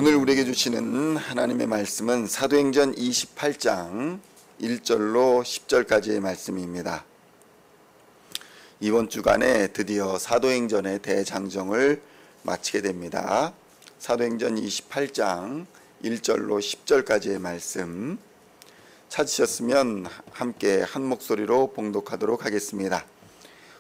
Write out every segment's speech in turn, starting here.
오늘 우리에게 주시는 하나님의 말씀은 사도행전 28장 1절로 10절까지의 말씀입니다. 이번 주간에 드디어 사도행전의 대장정을 마치게 됩니다. 사도행전 28장 1절로 10절까지의 말씀 찾으셨으면 함께 한 목소리로 봉독하도록 하겠습니다.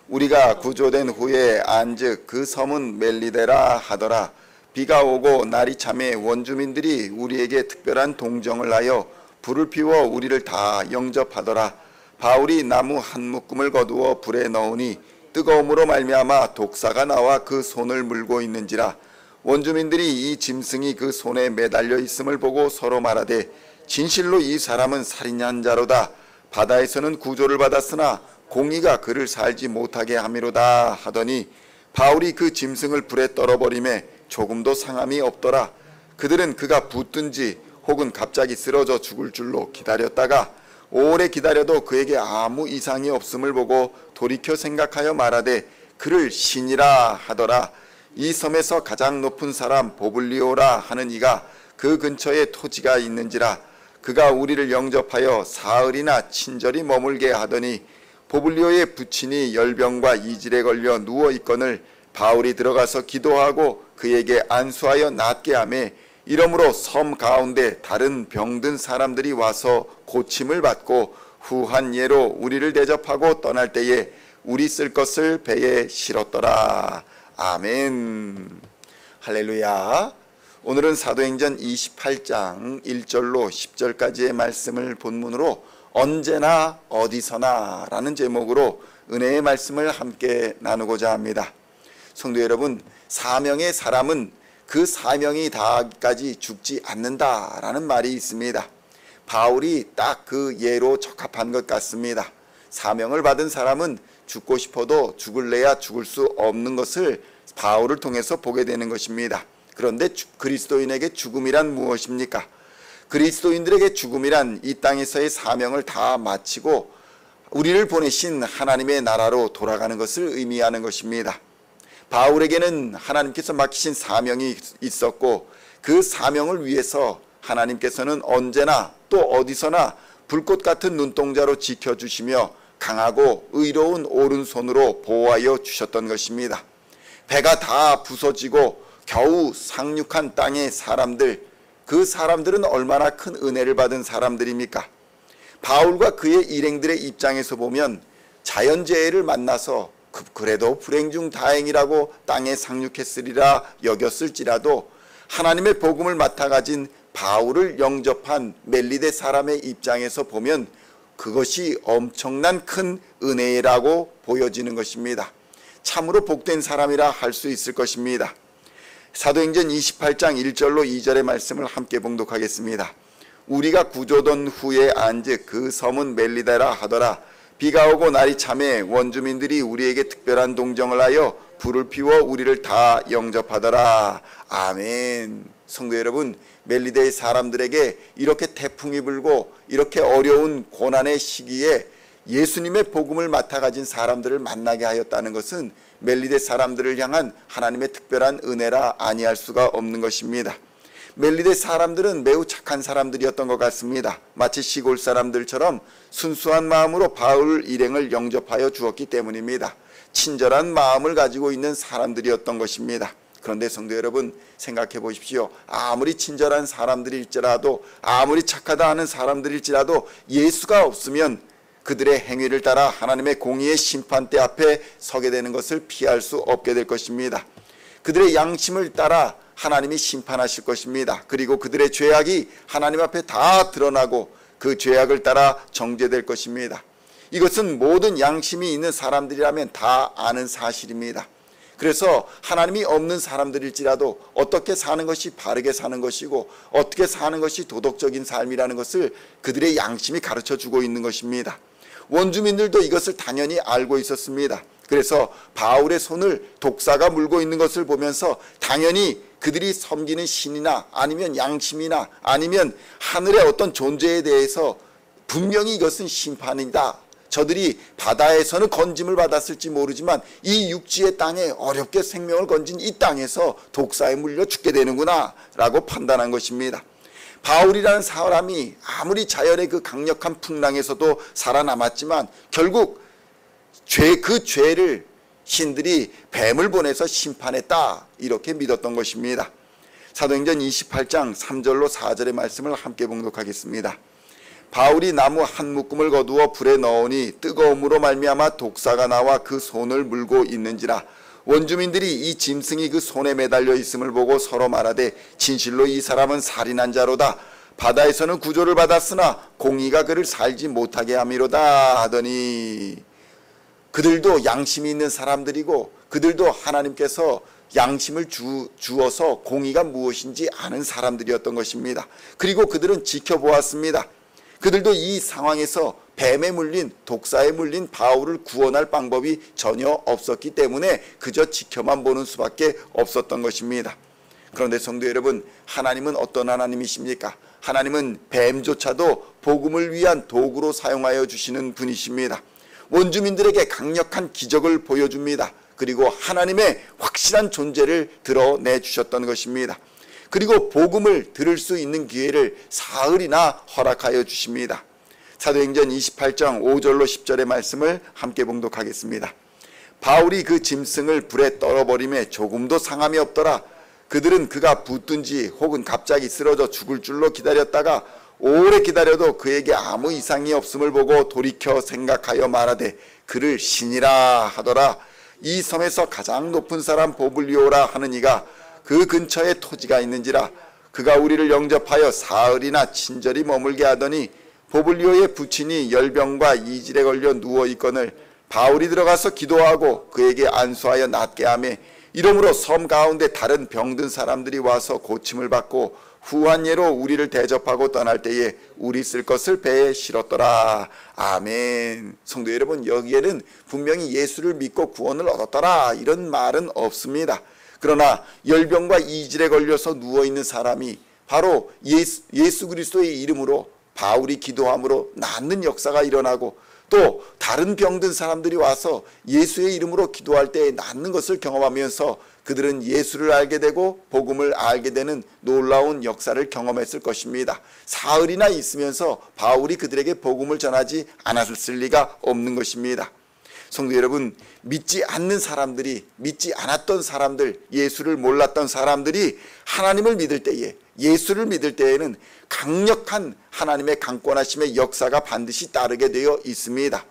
우리가 구조된 후에 안즉 그 섬은 멜리데라 하더라. 비가 오고 날이 참에 원주민들이 우리에게 특별한 동정을 하여 불을 피워 우리를 다 영접하더라. 바울이 나무 한 묶음을 거두어 불에 넣으니 뜨거움으로 말미암아 독사가 나와 그 손을 물고 있는지라. 원주민들이 이 짐승이 그 손에 매달려 있음을 보고 서로 말하되 진실로 이 사람은 살인한 자로다. 바다에서는 구조를 받았으나 공의가 그를 살지 못하게 함이로다 하더니 바울이 그 짐승을 불에 떨어버리매 조금도 상함이 없더라. 그들은 그가 붙든지 혹은 갑자기 쓰러져 죽을 줄로 기다렸다가 오래 기다려도 그에게 아무 이상이 없음을 보고 돌이켜 생각하여 말하되 그를 신이라 하더라. 이 섬에서 가장 높은 사람 보블리오라 하는 이가 그 근처에 토지가 있는지라. 그가 우리를 영접하여 사흘이나 친절히 머물게 하더니 보블리오의 부친이 열병과 이질에 걸려 누워있거늘 바울이 들어가서 기도하고 그에게 안수하여 낫게 하매 이러므로 섬 가운데 다른 병든 사람들이 와서 고침을 받고 후한 예로 우리를 대접하고 떠날 때에 우리 쓸 것을 배에 실었더라. 아멘. 할렐루야. 오늘은 사도행전 28장 1절로 10절까지의 말씀을 본문으로 언제나 어디서나 라는 제목으로 은혜의 말씀을 함께 나누고자 합니다. 성도 여러분, 사명의 사람은 그 사명이 다하기까지 죽지 않는다라는 말이 있습니다. 바울이 딱 그 예로 적합한 것 같습니다. 사명을 받은 사람은 죽고 싶어도 죽을래야 죽을 수 없는 것을 바울을 통해서 보게 되는 것입니다. 그런데 그리스도인에게 죽음이란 무엇입니까? 그리스도인들에게 죽음이란 이 땅에서의 사명을 다 마치고 우리를 보내신 하나님의 나라로 돌아가는 것을 의미하는 것입니다. 바울에게는 하나님께서 맡기신 사명이 있었고 그 사명을 위해서 하나님께서는 언제나 또 어디서나 불꽃 같은 눈동자로 지켜주시며 강하고 의로운 오른손으로 보호하여 주셨던 것입니다. 배가 다 부서지고 겨우 상륙한 땅의 사람들, 그 사람들은 얼마나 큰 은혜를 받은 사람들입니까? 바울과 그의 일행들의 입장에서 보면 자연재해를 만나서 그래도 불행 중 다행이라고 땅에 상륙했으리라 여겼을지라도 하나님의 복음을 맡아 가진 바울을 영접한 멜리데 사람의 입장에서 보면 그것이 엄청난 큰 은혜라고 보여지는 것입니다. 참으로 복된 사람이라 할 수 있을 것입니다. 사도행전 28장 1절로 2절의 말씀을 함께 봉독하겠습니다. 우리가 구조된 후에 안즉 그 섬은 멜리데라 하더라. 비가 오고 날이 참에 원주민들이 우리에게 특별한 동정을 하여 불을 피워 우리를 다 영접하더라. 아멘. 성도 여러분, 멜리데의 사람들에게 이렇게 태풍이 불고 이렇게 어려운 고난의 시기에 예수님의 복음을 맡아 가진 사람들을 만나게 하였다는 것은 멜리데 사람들을 향한 하나님의 특별한 은혜라 아니할 수가 없는 것입니다. 멜리데 사람들은 매우 착한 사람들이었던 것 같습니다. 마치 시골 사람들처럼 순수한 마음으로 바울 일행을 영접하여 주었기 때문입니다. 친절한 마음을 가지고 있는 사람들이었던 것입니다. 그런데 성도 여러분, 생각해 보십시오. 아무리 친절한 사람들일지라도 아무리 착하다 하는 사람들일지라도 예수가 없으면 그들의 행위를 따라 하나님의 공의의 심판대 앞에 서게 되는 것을 피할 수 없게 될 것입니다. 그들의 양심을 따라 하나님이 심판하실 것입니다. 그리고 그들의 죄악이 하나님 앞에 다 드러나고 그 죄악을 따라 정죄될 것입니다. 이것은 모든 양심이 있는 사람들이라면 다 아는 사실입니다. 그래서 하나님이 없는 사람들일지라도 어떻게 사는 것이 바르게 사는 것이고 어떻게 사는 것이 도덕적인 삶이라는 것을 그들의 양심이 가르쳐주고 있는 것입니다. 원주민들도 이것을 당연히 알고 있었습니다. 그래서 바울의 손을 독사가 물고 있는 것을 보면서 당연히 그들이 섬기는 신이나 아니면 양심이나 아니면 하늘의 어떤 존재에 대해서 분명히 이것은 심판이다, 저들이 바다에서는 건짐을 받았을지 모르지만 이 육지의 땅에 어렵게 생명을 건진 이 땅에서 독사에 물려 죽게 되는구나 라고 판단한 것입니다. 바울이라는 사람이 아무리 자연의 그 강력한 풍랑에서도 살아남았지만 결국 그 죄를 신들이 뱀을 보내서 심판했다 이렇게 믿었던 것입니다. 사도행전 28장 3절로 4절의 말씀을 함께 봉독하겠습니다. 바울이 나무 한 묶음을 거두어 불에 넣으니 뜨거움으로 말미암아 독사가 나와 그 손을 물고 있는지라. 원주민들이 이 짐승이 그 손에 매달려 있음을 보고 서로 말하되 진실로 이 사람은 살인한 자로다. 바다에서는 구조를 받았으나 공의가 그를 살지 못하게 함이로다 하더니, 그들도 양심이 있는 사람들이고 그들도 하나님께서 양심을 주어서 공의가 무엇인지 아는 사람들이었던 것입니다. 그리고 그들은 지켜보았습니다. 그들도 이 상황에서 뱀에 물린, 독사에 물린 바울을 구원할 방법이 전혀 없었기 때문에 그저 지켜만 보는 수밖에 없었던 것입니다. 그런데 성도 여러분, 하나님은 어떤 하나님이십니까? 하나님은 뱀조차도 복음을 위한 도구로 사용하여 주시는 분이십니다. 원주민들에게 강력한 기적을 보여줍니다. 그리고 하나님의 확실한 존재를 드러내 주셨던 것입니다. 그리고 복음을 들을 수 있는 기회를 사흘이나 허락하여 주십니다. 사도행전 28장 5절로 10절의 말씀을 함께 봉독하겠습니다. 바울이 그 짐승을 불에 떨어버림에 조금도 상함이 없더라. 그들은 그가 붙든지 혹은 갑자기 쓰러져 죽을 줄로 기다렸다가 오래 기다려도 그에게 아무 이상이 없음을 보고 돌이켜 생각하여 말하되 그를 신이라 하더라. 이 섬에서 가장 높은 사람 보블리오라 하는 이가 그 근처에 토지가 있는지라. 그가 우리를 영접하여 사흘이나 친절히 머물게 하더니 보블리오의 부친이 열병과 이질에 걸려 누워있거늘 바울이 들어가서 기도하고 그에게 안수하여 낫게 하며 이러므로 섬 가운데 다른 병든 사람들이 와서 고침을 받고 후한 예로 우리를 대접하고 떠날 때에 우리 쓸 것을 배에 실었더라. 아멘. 성도 여러분, 여기에는 분명히 예수를 믿고 구원을 얻었더라 이런 말은 없습니다. 그러나 열병과 이질에 걸려서 누워있는 사람이 바로 예수 그리스도의 이름으로 바울이 기도함으로 낫는 역사가 일어나고 또 다른 병든 사람들이 와서 예수의 이름으로 기도할 때 낫는 것을 경험하면서 그들은 예수를 알게 되고 복음을 알게 되는 놀라운 역사를 경험했을 것입니다. 사흘이나 있으면서 바울이 그들에게 복음을 전하지 않았을 리가 없는 것입니다. 성도 여러분, 믿지 않는 사람들이, 믿지 않았던 사람들, 예수를 몰랐던 사람들이 하나님을 믿을 때에, 예수를 믿을 때에는 강력한 하나님의 강권하심의 역사가 반드시 따르게 되어 있습니다.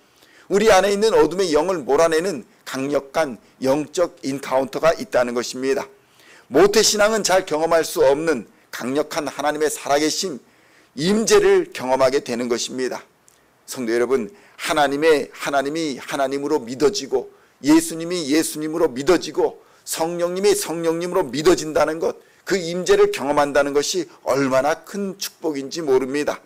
우리 안에 있는 어둠의 영을 몰아내는 강력한 영적 인카운터가 있다는 것입니다. 모태신앙은 잘 경험할 수 없는 강력한 하나님의 살아계심, 임재를 경험하게 되는 것입니다. 성도 여러분, 하나님이 하나님으로 믿어지고 예수님이 예수님으로 믿어지고 성령님이 성령님으로 믿어진다는 것, 그 임재를 경험한다는 것이 얼마나 큰 축복인지 모릅니다.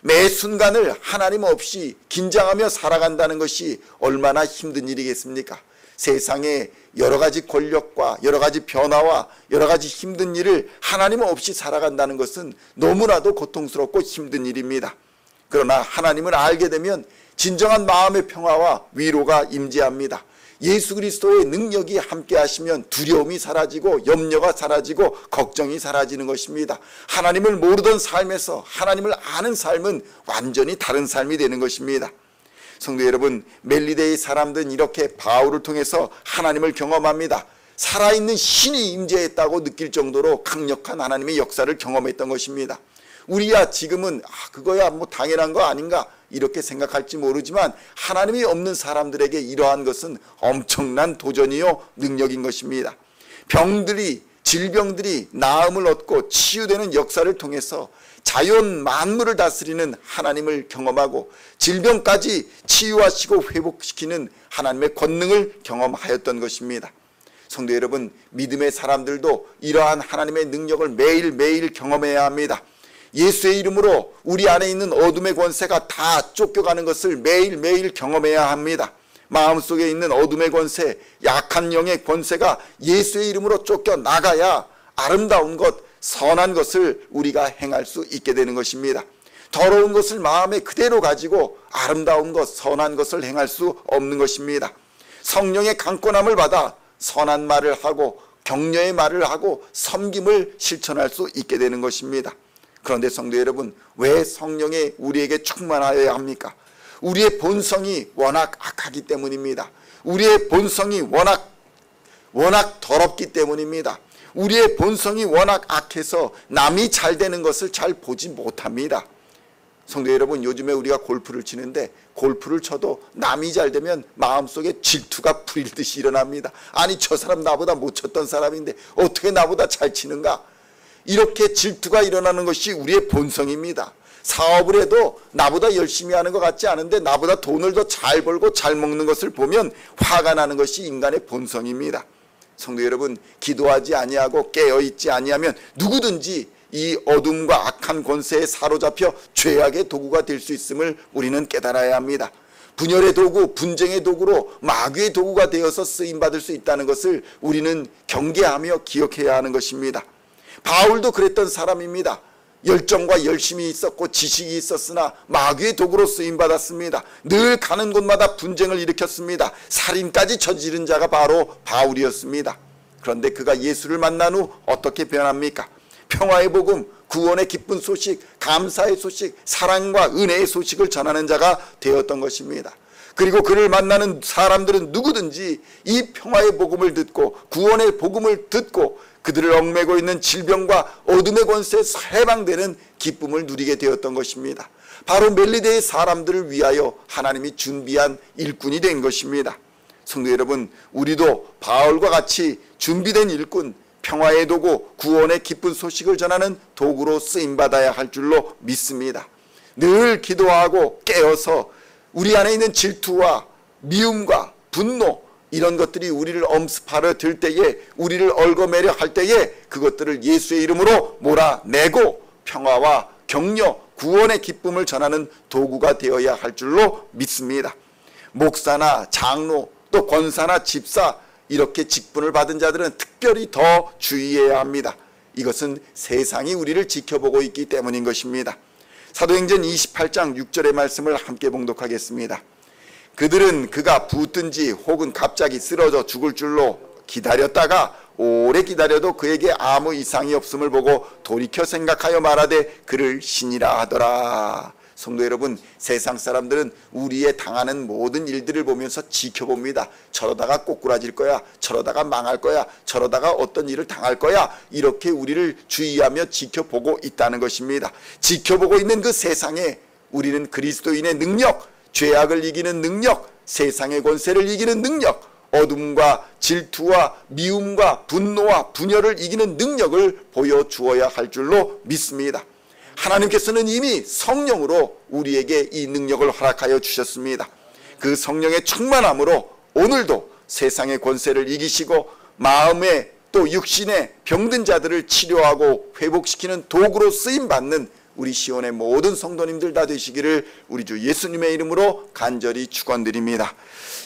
매 순간을 하나님 없이 긴장하며 살아간다는 것이 얼마나 힘든 일이겠습니까? 세상에 여러 가지 권력과 여러 가지 변화와 여러 가지 힘든 일을 하나님 없이 살아간다는 것은 너무나도 고통스럽고 힘든 일입니다. 그러나 하나님을 알게 되면 진정한 마음의 평화와 위로가 임재합니다. 예수 그리스도의 능력이 함께 하시면 두려움이 사라지고 염려가 사라지고 걱정이 사라지는 것입니다. 하나님을 모르던 삶에서 하나님을 아는 삶은 완전히 다른 삶이 되는 것입니다. 성도 여러분, 멜리데의 사람들은 이렇게 바울을 통해서 하나님을 경험합니다. 살아있는 신이 임재했다고 느낄 정도로 강력한 하나님의 역사를 경험했던 것입니다. 우리야 지금은 그거야 뭐 당연한 거 아닌가 이렇게 생각할지 모르지만 하나님이 없는 사람들에게 이러한 것은 엄청난 도전이요 능력인 것입니다. 질병들이 나음을 얻고 치유되는 역사를 통해서 자연 만물을 다스리는 하나님을 경험하고 질병까지 치유하시고 회복시키는 하나님의 권능을 경험하였던 것입니다. 성도 여러분, 믿음의 사람들도 이러한 하나님의 능력을 매일매일 경험해야 합니다. 예수의 이름으로 우리 안에 있는 어둠의 권세가 다 쫓겨가는 것을 매일매일 경험해야 합니다. 마음속에 있는 어둠의 권세, 약한 영의 권세가 예수의 이름으로 쫓겨나가야 아름다운 것, 선한 것을 우리가 행할 수 있게 되는 것입니다. 더러운 것을 마음에 그대로 가지고 아름다운 것, 선한 것을 행할 수 없는 것입니다. 성령의 강권함을 받아 선한 말을 하고 격려의 말을 하고 섬김을 실천할 수 있게 되는 것입니다. 그런데 성도 여러분, 왜 성령에 우리에게 충만하여야 합니까? 우리의 본성이 워낙 악하기 때문입니다. 우리의 본성이 워낙 더럽기 때문입니다. 우리의 본성이 워낙 악해서 남이 잘 되는 것을 잘 보지 못합니다. 성도 여러분, 요즘에 우리가 골프를 치는데 골프를 쳐도 남이 잘 되면 마음속에 질투가 불일듯이 일어납니다. 아니, 저 사람 나보다 못 쳤던 사람인데 어떻게 나보다 잘 치는가? 이렇게 질투가 일어나는 것이 우리의 본성입니다. 사업을 해도 나보다 열심히 하는 것 같지 않은데 나보다 돈을 더 잘 벌고 잘 먹는 것을 보면 화가 나는 것이 인간의 본성입니다. 성도 여러분, 기도하지 아니하고 깨어있지 아니하면 누구든지 이 어둠과 악한 권세에 사로잡혀 죄악의 도구가 될 수 있음을 우리는 깨달아야 합니다. 분열의 도구, 분쟁의 도구로 마귀의 도구가 되어서 쓰임받을 수 있다는 것을 우리는 경계하며 기억해야 하는 것입니다. 바울도 그랬던 사람입니다. 열정과 열심이 있었고 지식이 있었으나 마귀의 도구로 쓰임받았습니다. 늘 가는 곳마다 분쟁을 일으켰습니다. 살인까지 저지른 자가 바로 바울이었습니다. 그런데 그가 예수를 만난 후 어떻게 변합니까? 평화의 복음, 구원의 기쁜 소식, 감사의 소식, 사랑과 은혜의 소식을 전하는 자가 되었던 것입니다. 그리고 그를 만나는 사람들은 누구든지 이 평화의 복음을 듣고 구원의 복음을 듣고 그들을 얽매고 있는 질병과 어둠의 권세에서 해방되는 기쁨을 누리게 되었던 것입니다. 바로 멜리데의 사람들을 위하여 하나님이 준비한 일꾼이 된 것입니다. 성도 여러분, 우리도 바울과 같이 준비된 일꾼, 평화의 도구, 구원의 기쁜 소식을 전하는 도구로 쓰임받아야 할 줄로 믿습니다. 늘 기도하고 깨어서 우리 안에 있는 질투와 미움과 분노, 이런 것들이 우리를 엄습하려 들 때에, 우리를 얽어매려 할 때에 그것들을 예수의 이름으로 몰아내고 평화와 격려, 구원의 기쁨을 전하는 도구가 되어야 할 줄로 믿습니다. 목사나 장로, 또 권사나 집사, 이렇게 직분을 받은 자들은 특별히 더 주의해야 합니다. 이것은 세상이 우리를 지켜보고 있기 때문인 것입니다. 사도행전 28장 6절의 말씀을 함께 봉독하겠습니다. 그들은 그가 붙든지 혹은 갑자기 쓰러져 죽을 줄로 기다렸다가 오래 기다려도 그에게 아무 이상이 없음을 보고 돌이켜 생각하여 말하되 그를 신이라 하더라. 성도 여러분, 세상 사람들은 우리의 당하는 모든 일들을 보면서 지켜봅니다. 저러다가 꼬꾸라질 거야, 저러다가 망할 거야, 저러다가 어떤 일을 당할 거야, 이렇게 우리를 주의하며 지켜보고 있다는 것입니다. 지켜보고 있는 그 세상에 우리는 그리스도인의 능력, 죄악을 이기는 능력, 세상의 권세를 이기는 능력, 어둠과 질투와 미움과 분노와 분열을 이기는 능력을 보여주어야 할 줄로 믿습니다. 하나님께서는 이미 성령으로 우리에게 이 능력을 허락하여 주셨습니다. 그 성령의 충만함으로 오늘도 세상의 권세를 이기시고 마음의 또 육신의 병든 자들을 치료하고 회복시키는 도구로 쓰임받는 우리 시온의 모든 성도님들 다 되시기를 우리 주 예수님의 이름으로 간절히 축원드립니다.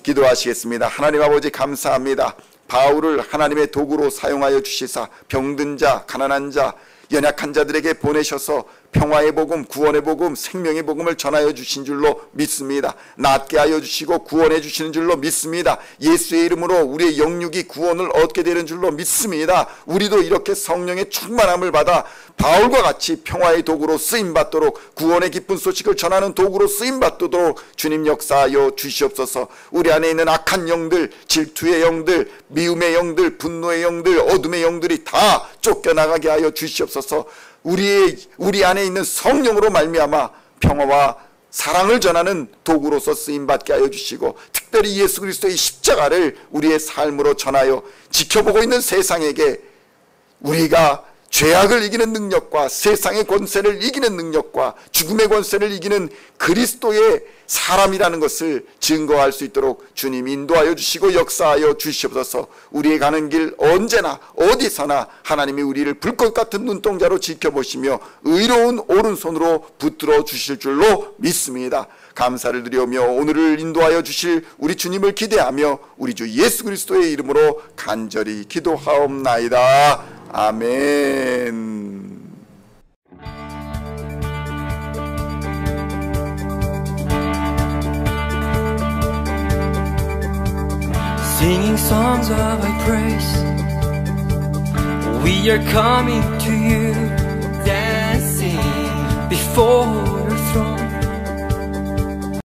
기도하시겠습니다. 하나님 아버지, 감사합니다. 바울을 하나님의 도구로 사용하여 주시사 병든 자, 가난한 자, 연약한 자들에게 보내셔서 평화의 복음, 구원의 복음, 생명의 복음을 전하여 주신 줄로 믿습니다. 낫게 하여 주시고 구원해 주시는 줄로 믿습니다. 예수의 이름으로 우리의 영육이 구원을 얻게 되는 줄로 믿습니다. 우리도 이렇게 성령의 충만함을 받아 바울과 같이 평화의 도구로 쓰임받도록, 구원의 기쁜 소식을 전하는 도구로 쓰임받도록 주님 역사하여 주시옵소서. 우리 안에 있는 악한 영들, 질투의 영들, 미움의 영들, 분노의 영들, 어둠의 영들이 다 쫓겨나가게 하여 주시옵소서. 우리 안에 있는 성령으로 말미암아 평화와 사랑을 전하는 도구로서 쓰임받게 하여 주시고, 특별히 예수 그리스도의 십자가를 우리의 삶으로 전하여 지켜보고 있는 세상에게 우리가 죄악을 이기는 능력과 세상의 권세를 이기는 능력과 죽음의 권세를 이기는 그리스도의 사람이라는 것을 증거할 수 있도록 주님 인도하여 주시고 역사하여 주시옵소서. 우리의 가는 길 언제나 어디서나 하나님이 우리를 불꽃 같은 눈동자로 지켜보시며 의로운 오른손으로 붙들어 주실 줄로 믿습니다. 감사를 드리오며 오늘을 인도하여 주실 우리 주님을 기대하며 우리 주 예수 그리스도의 이름으로 간절히 기도하옵나이다. 아멘. singing songs of Thy praise. We are coming to You, dancing before Your throne.